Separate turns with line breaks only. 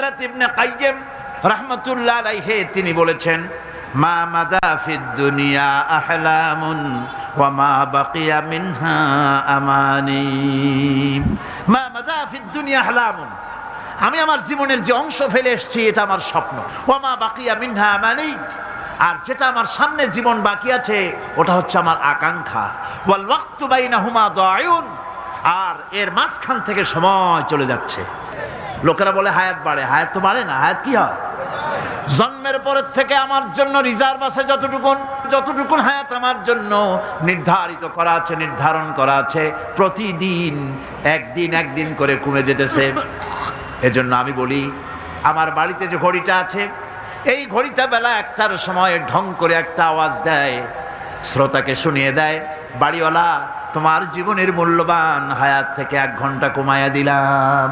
হযরত ইবনে কাইয়্যিম রাহমাতুল্লাহ আলাইহি তিনি বলেছেন, মা মাদা ফিদ দুনিয়া আহলামুন ওয়া মা বাকিয়া মিনহা আমানি। মা মাদা ফিদ দুনিয়া আহলামুন, আমি আমার জীবনের যে অংশ ফেলে এসেছি এটা আমার স্বপ্ন। ওয়া মা বাকিয়া মিনহা আমানি, আর যেটা আমার সামনে জীবন বাকি আছে ওটা হচ্ছে আমার আকাঙ্ক্ষা। ওয়াল ওয়াক্তু বাইনাহুমা দায়ুন, আর এর মাঝখান থেকে সময় চলে যাচ্ছে। লোকেরা বলে হায়াত বাড়ে, হায়াত তো বাড়ে না। হায়াত কি হয়? জন্মের পরের থেকে আমার জন্য রিজার্ভ আছে যতটুকুন হায়াত আমার জন্য নির্ধারিত করা আছে, নির্ধারণ করা আছে, প্রতিদিন একদিন করে কমে যেতেছে। এজন্য আমি বলি, আমার বাড়িতে যে ঘড়িটা আছে, এই ঘড়িটা বেলা 1টার সময় ঢং করে একটা আওয়াজ দেয়, শ্রোতাকে শুনিয়ে দেয়, বাড়িওয়ালা তোমার জীবনের মূল্যবান হায়াত থেকে 1 ঘন্টা কমায়া দিলাম।